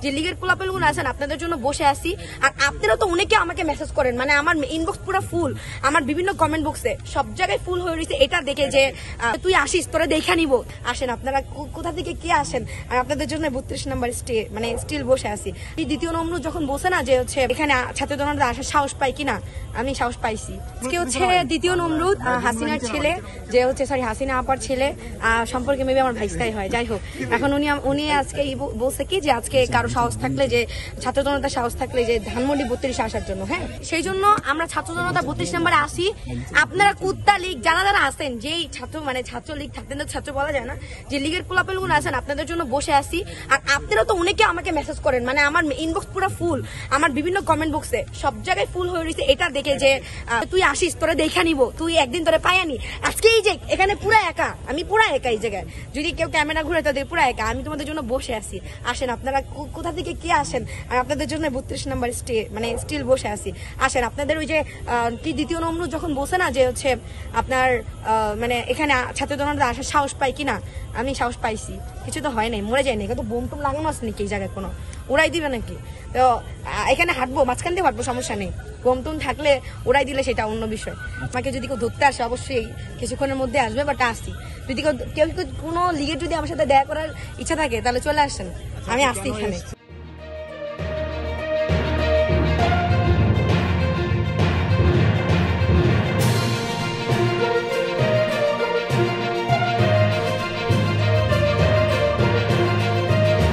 যে লিগের পোলাপেলগুলো আছেন আপনাদের জন্য বসে আছি। আর আপনারা তো অনেকে আমাকে মেসেজ করেন, মানে আমার ইনবক্স পুরো ফুল, আমার বিভিন্ন কমেন্ট বক্সে সব জায়গায় ফুল হয়ে রয়েছে এটা দেখে যে তুই আসিস, তোরা দেখা নিব। আসেন আপনারা কোথা থেকে কে আসেন, আর আপনাদের জন্য 32 নম্বর স্টিল বসে আছি। এই দ্বিতীয় নম্বর যখন বসে না যে হচ্ছে এখানে ছাত্র জনতা আসার সাহস পাই কিনা, আমি সাহস পাইছি। আজকে হচ্ছে দ্বিতীয় নমরুদ হাসিনার ছেলে, যে হচ্ছে হাসিনা আপার ছেলে সম্পর্কে মেবি আমার ভাইস্তাই হয়। যাই হোক, এখন উনি আজকে বলছে কি যে আজকে কারো সাহস থাকলে, যে ছাত্র জনতার সাহস থাকলে যে ধানমন্ডি 32 আসার জন্য, হ্যাঁ সেই জন্য আমরা ছাত্র জনতা 32 নম্বরে আসি। আপনারা কুত্তা লীগ যারা আছেন, যেই ছাত্র মানে ছাত্র লীগ থাকতেন তো ছাত্র বলা যায় না, যে লিগের পোলাপেলগুলো আছেন আপনাদের জন্য বসে আছি। আর আপনারা তো অনেকে আমাকে মেসেজ করেন, মানে আমার ইনবক্স পুরো ফুল, আমার বিভিন্ন কমেন্ট বক্সে সব জায়গায় ফুল হয়ে রয়েছে এটা দেখে যে তুই আসিস, তোরা দেখা নিব, তুই একদিন তোরা পায়ানি। আজকে এই যে এখানে পুরো একা, আমি পুরো একা এই জায়গায়, যদি কেউ ক্যামেরা ঘুরে তাদের পুরো একা, আমি তোমাদের জন্য বসে আছি। আসেন আপনারা কোথা থেকে কে আসেন, আর আপনাদের জন্য 32 নম্বর স্টিল বসে আছি। আসেন আপনাদের ওই যে কি দ্বিতীয় নম্বর যখন বসে না যে হচ্ছে আপনার মানে এখানে ছাত্র জনতা আসার সাহস পাই কিনা, আমি সাহস পাইছি। কিছু তো হয় নাই, মরে যায় নাই, কিন্তু বোম টুম লাগানো আছে নাকি এই জায়গায়, কোনো উড়াই দিবে নাকি? তো এখানে হাঁটবো, মাঝখান দিয়ে হাঁটবো, সমস্যা নেই। বোম টুম থাকলে উড়াই দিলে সেটা অন্য বিষয়। আমাকে যদি কেউ ধরতে আসে অবশ্যই কিছুক্ষণের মধ্যে আসবে, বাট আসি। যদি কেউ কোনো লিগের যদি আমার সাথে দেখা করার ইচ্ছা থাকে তাহলে চলে আসেন, আমি আসছি এখানে।